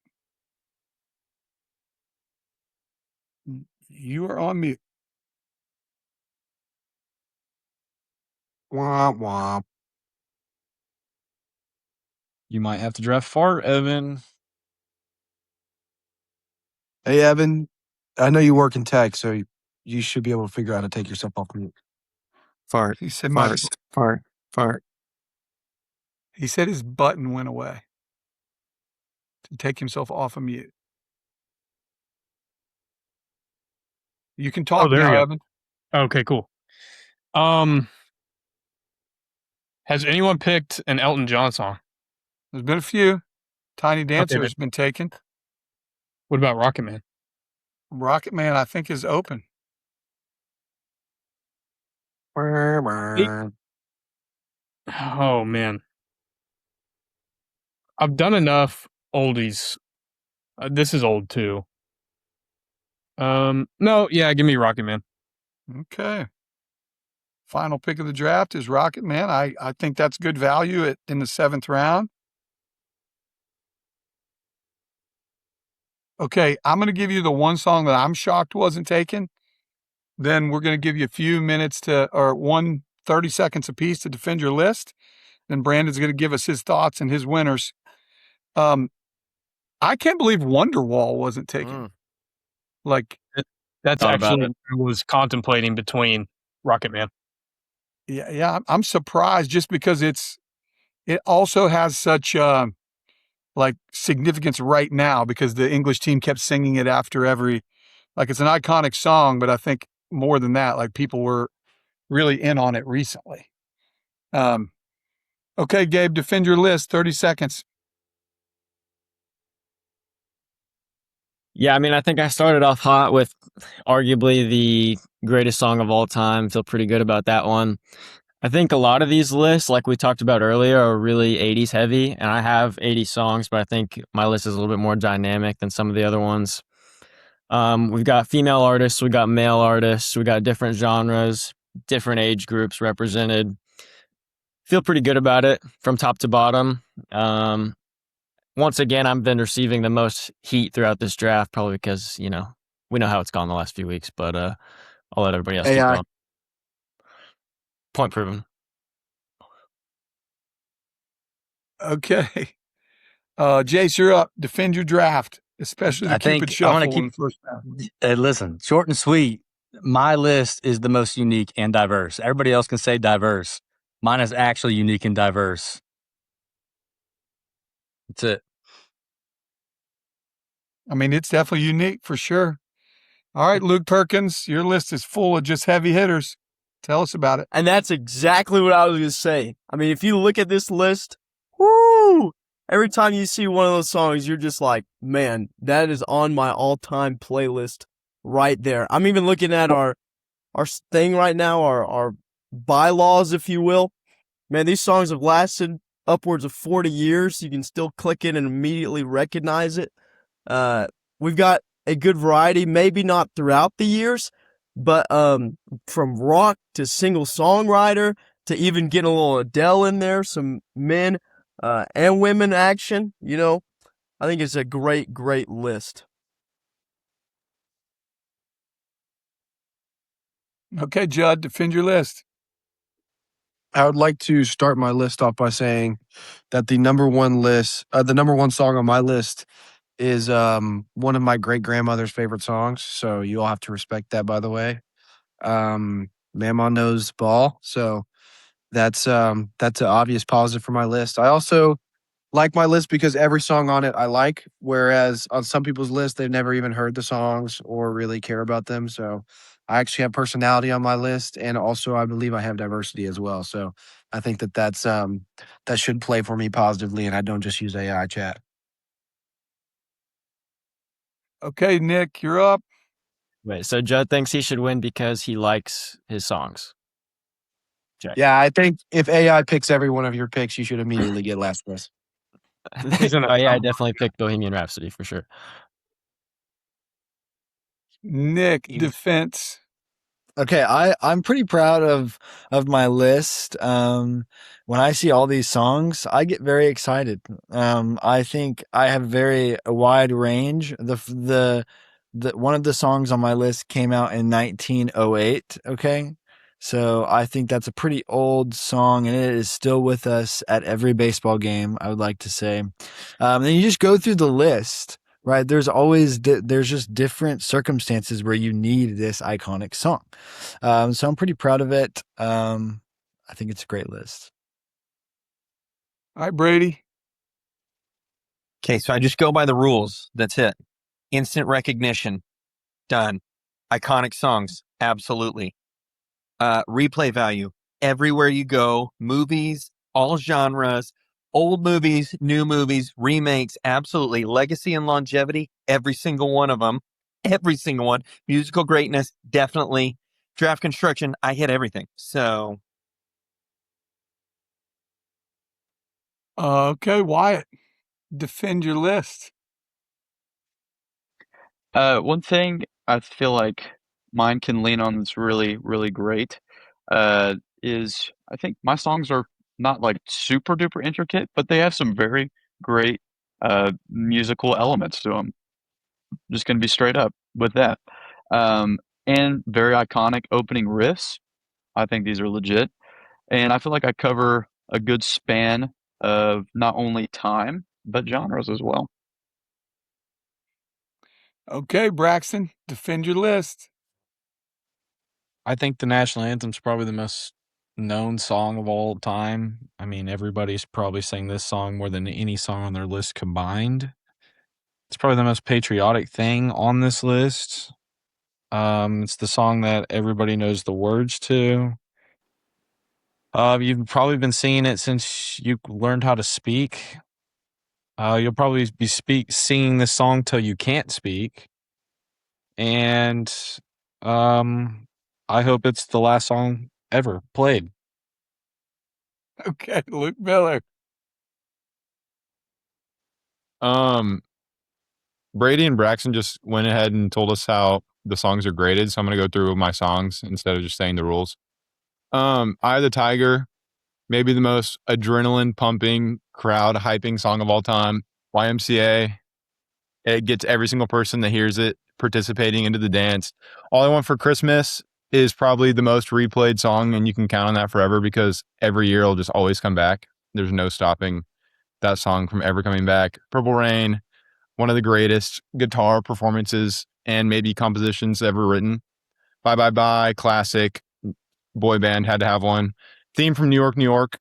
You are on mute. Womp, womp. You might have to draft fart, Evan. Hey, Evan, I know you work in tech, so you should be able to figure out how to take yourself off mute. Fart, He said fart, fart, fart. He said his button went away to take himself off of mute. You can talk there now, you go. Evan. Okay, cool. Has anyone picked an Elton John song? There's been a few. Tiny Dancer but- has been taken. What about Rocket Man? Rocket Man, I think, is open. Oh man, I've done enough oldies. This is old too. No, yeah, give me Rocket Man. Okay. Final pick of the draft is Rocket Man. I think that's good value in the 7th round. Okay, I'm going to give you the one song that I'm shocked wasn't taken. Then we're going to give you a few minutes or 30 seconds apiece to defend your list. Then Brandon's going to give us his thoughts and his winners. I can't believe Wonderwall wasn't taken. Like, That's Thought about actually I was contemplating between Rocket Man. yeah, I'm surprised just because it also has such like significance right now because the English team kept singing it after every, like it's an iconic song, but I think more than that, like people were really in on it recently. Okay, Gabe, defend your list. 30 seconds. Yeah, I mean, I think I started off hot with arguably the greatest song of all time. Feel pretty good about that one. I think a lot of these lists, like we talked about earlier, are really 80s heavy, and I have 80s songs, but I think my list is a little bit more dynamic than some of the other ones. We've got female artists, we got male artists, we got different genres, different age groups represented. Feel pretty good about it from top to bottom. Once again, I've been receiving the most heat throughout this draft, probably because, we know how it's gone the last few weeks, but I'll let everybody else keep AI. going. Point proven. Okay. Jace, you're up. Defend your draft, especially the I think Cupid Shuffle I'm gonna in the first round. Listen, short and sweet. My list is the most unique and diverse. Everybody else can say diverse. Mine is actually unique and diverse. That's it. I mean, it's definitely unique for sure. All right, Luke Perkins, your list is full of just heavy hitters. Tell us about it. And that's exactly what I was going to say. I mean, if you look at this list, whoo, every time you see one of those songs, you're just like, man, that is on my all-time playlist right there. I'm even looking at our thing right now, our bylaws, if you will. Man, these songs have lasted upwards of 40 years. You can still click it and immediately recognize it. We've got a good variety, maybe not throughout the years, but from rock to single songwriter to even getting a little Adele in there, some men and women action. I think it's a great, great list. Okay, Judd, defend your list. I would like to start my list off by saying that the number one song on my list is one of my great grandmother's favorite songs. So you all have to respect that, by the way. Mama Knows Ball. So that's an obvious positive for my list. I also like my list because every song on it I like, whereas on some people's list they've never even heard the songs or really care about them. So I actually have personality on my list, and also I believe I have diversity as well. So I think that should play for me positively, and I don't just use AI chat. Okay, Nick, you're up. Wait, so Judd thinks he should win because he likes his songs. Check. Yeah, I think if AI picks every one of your picks, you should immediately get last place. Oh yeah, I definitely picked Bohemian Rhapsody for sure. Nick, defense. Okay, I'm pretty proud of my list. When I see all these songs, I get very excited. I think I have a wide range. The one of the songs on my list came out in 1908. Okay, so I think that's a pretty old song, and it is still with us at every baseball game, I would like to say. Then you just go through the list. Right. There's always, there's just different circumstances where you need this iconic song. So I'm pretty proud of it. I think it's a great list. All right, Brady. Okay, so I just go by the rules. That's it. Instant recognition. Done. Iconic songs. Absolutely. Replay value. Everywhere you go. Movies, all genres, old movies, new movies, remakes. Absolutely. Legacy and longevity. Every single one of them. Every single one. Musical greatness. Definitely. Draft construction. I hit everything. So. Okay, Wyatt, defend your list. One thing I feel like mine can lean on that's really, really great is I think my songs are not like super duper intricate, but they have some very great musical elements to them. Just gonna be straight up with that. And very iconic opening riffs. I think these are legit. And I feel like I cover a good span of not only time, but genres as well. Okay, Braxton, defend your list. I think the national anthem's probably the most known song of all time. I mean, everybody's probably sang this song more than any song on their list combined. It's probably the most patriotic thing on this list. It's the song that everybody knows the words to. You've probably been singing it since you learned how to speak. You'll probably be singing this song till you can't speak. And I hope it's the last song ever played. Okay, Luke Miller. Brady and Braxton just went ahead and told us how the songs are graded, so I'm gonna go through my songs instead of just saying the rules. Eye of the Tiger, maybe the most adrenaline pumping, crowd hyping song of all time. YMCA, it gets every single person that hears it participating into the dance. All I Want for Christmas is probably the most replayed song, and you can count on that forever because every year it'll just always come back. There's no stopping that song from ever coming back. Purple Rain, one of the greatest guitar performances and maybe compositions ever written. Bye Bye Bye, classic. Boy band had to have one. Theme from New York, New York,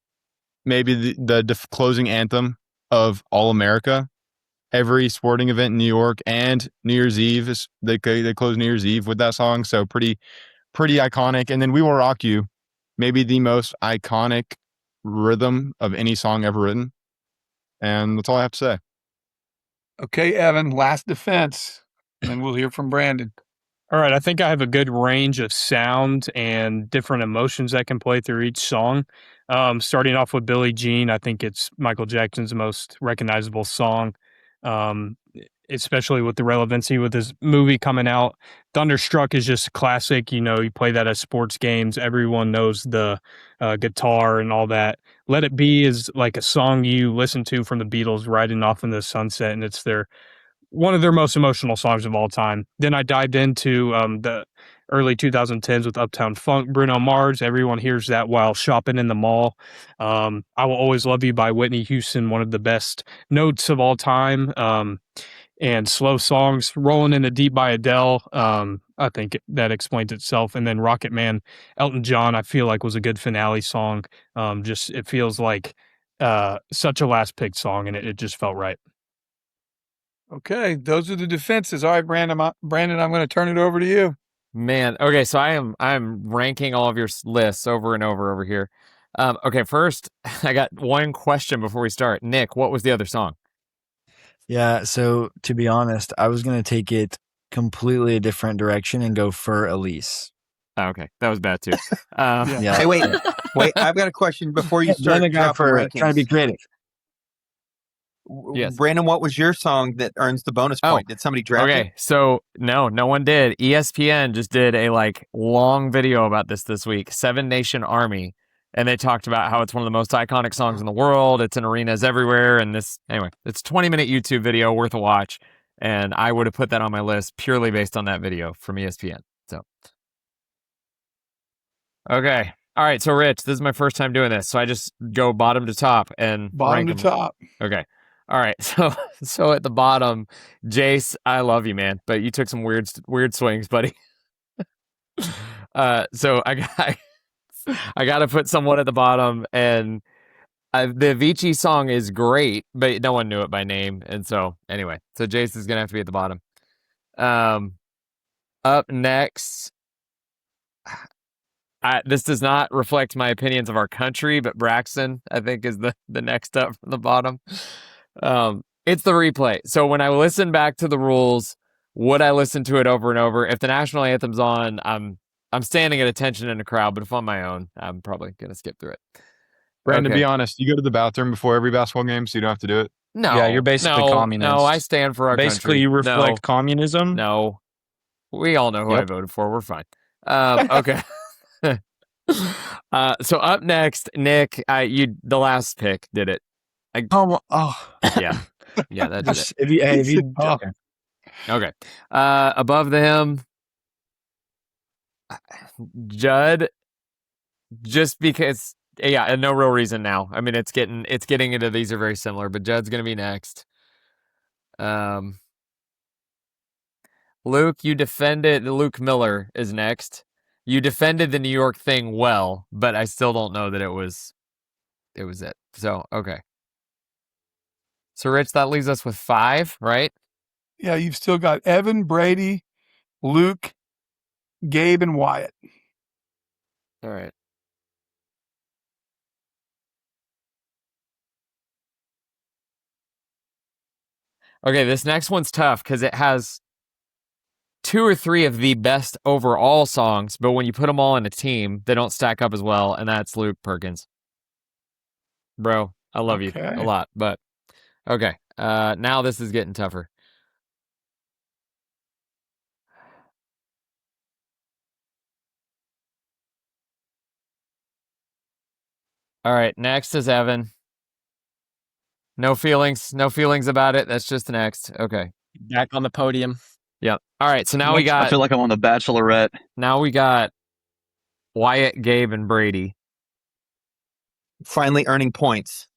maybe the closing anthem of All America. Every sporting event in New York and New Year's Eve they close New Year's Eve with that song, so pretty iconic. And then We Will Rock You, maybe the most iconic rhythm of any song ever written. And that's all I have to say. Okay, Evan, last defense, and then we'll hear from Brandon. All right, I think I have a good range of sound and different emotions that can play through each song. Starting off with Billie Jean, I think it's Michael Jackson's most recognizable song. especially with the relevancy with this movie coming out. Thunderstruck is just classic. You play that at sports games. Everyone knows the guitar and all that. Let It Be is like a song you listen to from the Beatles riding off in the sunset, and it's one of their most emotional songs of all time. Then I dived into the early 2010s with Uptown Funk, Bruno Mars. Everyone hears that while shopping in the mall. I Will Always Love You by Whitney Houston, one of the best notes of all time. And slow songs, Rolling in the Deep by Adele. I think that explains itself. And then Rocket Man, Elton John, I feel like was a good finale song. Just it feels like such a last pick song, and it just felt right. Okay, those are the defenses. All right, Brandon, I'm going to turn it over to you. Man, okay, so I'm ranking all of your lists over and over here. Okay, first, I got one question before we start. Nick, what was the other song? Yeah, so to be honest, I was going to take it completely a different direction and go for Elise. Oh, okay, that was bad too. Yeah. Hey, wait. I've got a question before you start. Blame the guy for rankings. trying to be creative. Yes. Brandon, what was your song that earns the bonus point? Did somebody draft it? Okay, so no one did. ESPN just did a long video about this week, Seven Nation Army, and they talked about how it's one of the most iconic songs in the world. It's in arenas everywhere, and it's a 20-minute YouTube video worth a watch, and I would have put that on my list purely based on that video from ESPN. So, okay. All right, so Rich, this is my first time doing this, so I just go bottom to top and Bottom to rank 'em. top. Okay. All right. So at the bottom, Jace, I love you, man, but you took some weird swings, buddy. So I got to put someone at the bottom, and the Avicii song is great, but no one knew it by name, and so anyway, so Jace is gonna have to be at the bottom. Up next, this does not reflect my opinions of our country, but Braxton, I think, is the next up from the bottom. It's the replay. So when I listen back to the rules, would I listen to it over and over? If the national anthem's on, I'm standing at attention in a crowd, but if on my own, I'm probably gonna skip through it. Brandon, Okay. to be honest, you go to the bathroom before every basketball game, so you don't have to do it. No, Yeah, you're basically communist. No, I stand for our Basically, country. you reflect communism. No, we all know who I voted for. We're fine. Okay. So up next, Nick, the last pick did it. Yeah, that did it. If you okay. Okay. Above them, Judd, just because, and no real reason now. I mean, it's getting into these are very similar, but Judd's gonna be next. Luke, Luke Miller is next. You defended the New York thing well, but I still don't know that it was it. So, okay. So, Rich, that leaves us with 5, right? Yeah, you've still got Evan, Brady, Luke, Gabe, and Wyatt. All right. Okay, this next one's tough because it has 2 or 3 of the best overall songs, but when you put them all in a team, they don't stack up as well, and that's Luke Perkins. Bro, I love you a lot, but okay. Now this is getting tougher. All right, next is Evan. No feelings about it. That's just next. Okay. Back on the podium. Yep. All right, so now we got... I feel like I'm on The Bachelorette. Now we got Wyatt, Gabe, and Brady. Finally earning points.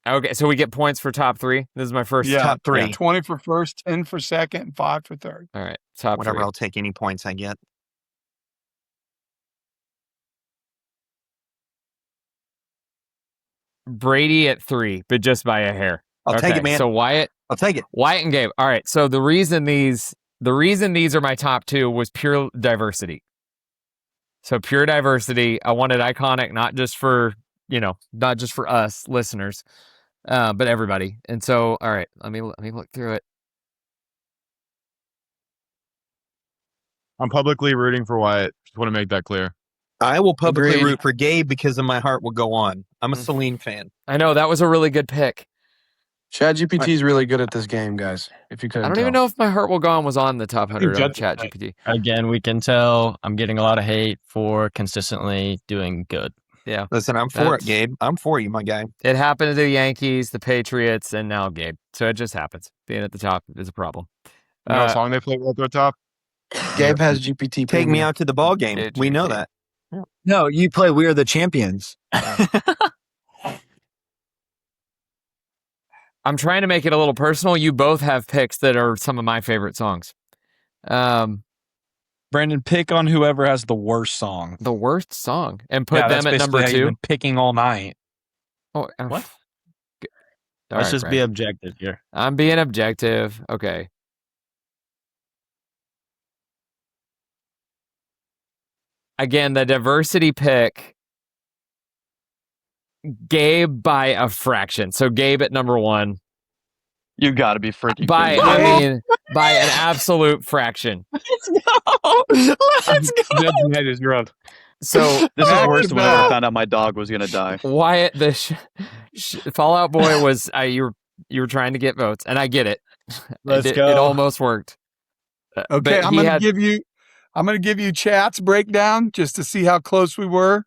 Okay, so we get points for top 3. This is my first top 3. Yeah, 20 for first, 10 for second, and 5 for third. All right, top Whatever, 3. I'll take any points I get. Brady at 3, but just by a hair. I'll take it, man. So Wyatt. I'll take it. Wyatt and Gabe. All right. So the reason these are my top 2 was pure diversity. So pure diversity. I wanted iconic, not just for us listeners, but everybody. And so, all right, let me look through it. I'm publicly rooting for Wyatt. Just want to make that clear. I will publicly Agreed. root for Gabe because of my heart will go on. I'm a Celine fan. I know that was a really good pick. ChatGPT is really good at this game, guys. If you couldn't I don't tell. even know if My Heart Will Go On was on the top 100 on ChatGPT. Again, we can tell I'm getting a lot of hate for consistently doing good. Yeah. Listen, I'm for it, Gabe. I'm for you, my guy. It happened to the Yankees, the Patriots, and now Gabe. So it just happens. Being at the top is a problem. You know what song they played at the top? Gabe has GPT. Take me out to the ball game. It's We know GPT. that. No, you play We Are the Champions. I'm trying to make it a little personal. You both have picks that are some of my favorite songs. Brandon, pick on whoever has the worst song. The worst song, and put Yeah, them that's at number basically how you've 2. been picking all night. Oh, What? All Let's right, just be Brandon. objective here. I'm being objective. Okay. Again, the diversity pick, Gabe by a fraction. So Gabe at number 1. You got to be freaking By kidding me. I mean by an absolute fraction. Let's go. Let's go. Judge Ned is drunk. So This is Back worse to than when I back. found out my dog was gonna die. Wyatt, the Fallout Boy was you were trying to get votes, and I get it. Let's It go. almost worked. Okay, But I'm he going to had- give you Chat's breakdown just to see how close we were.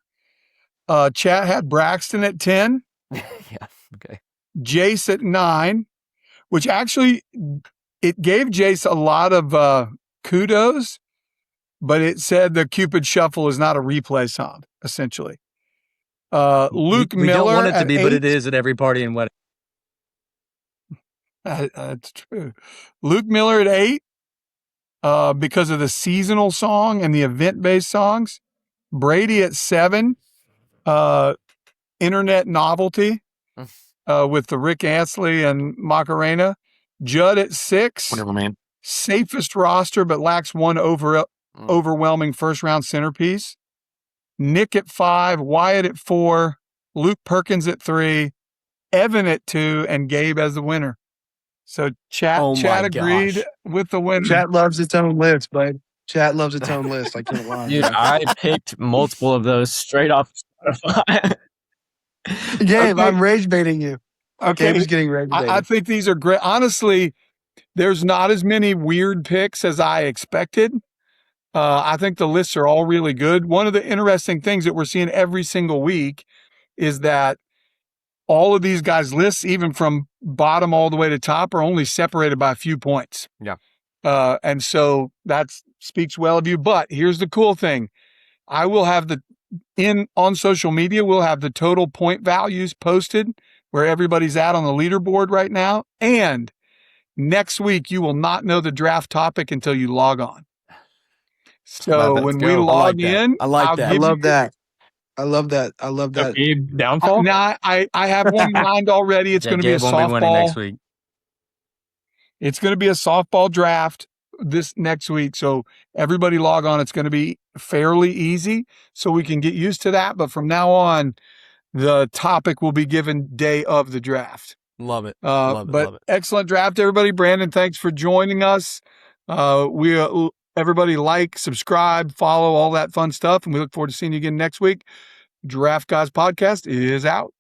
Chat had Braxton at 10, Yeah. Okay. Jace at 9, which actually it gave Jace a lot of kudos, but it said the Cupid Shuffle is not a replay song, essentially. Luke we Miller don't want it to at be, 8. but it is at every party and wedding. That's true. Luke Miller at 8 because of the seasonal song and the event-based songs. Brady at 7, internet novelty with the Rick Astley and Macarena. Judd at 6, Whatever, man. safest roster but lacks one overwhelming first-round centerpiece. Nick at 5, Wyatt at 4, Luke Perkins at 3, Evan at 2, and Gabe as the winner. So chat Oh my agreed gosh. with the winner. Chat loves its own list, bud. Chat loves its own list. I can't lie. Dude, I picked multiple of those straight off Spotify. Gabe, Okay. I'm rage baiting you. Okay, Gabe is getting rage baited. I think these are great. Honestly, there's not as many weird picks as I expected. I think the lists are all really good. One of the interesting things that we're seeing every single week is that all of these guys' lists, even from bottom all the way to top, are only separated by a few points. Yeah. And so that speaks well of you. But here's the cool thing. I will have on social media, we'll have the total point values posted where everybody's at on the leaderboard right now. And next week, you will not know the draft topic until you log on. So when we log in, I like I'll that. I give love you- that. I love that. I love that. Gabe downfall. Now I have one in mind already. It's going to be a Gabe won't be winning softball. next week. It's going to be a softball draft this next week. So everybody log on. It's going to be fairly easy so we can get used to that. But from now on, the topic will be given day of the draft. Love it. But love it. excellent draft, everybody. Brandon, thanks for joining us. Everybody like, subscribe, follow, all that fun stuff. And we look forward to seeing you again next week. Draft Guys Podcast is out.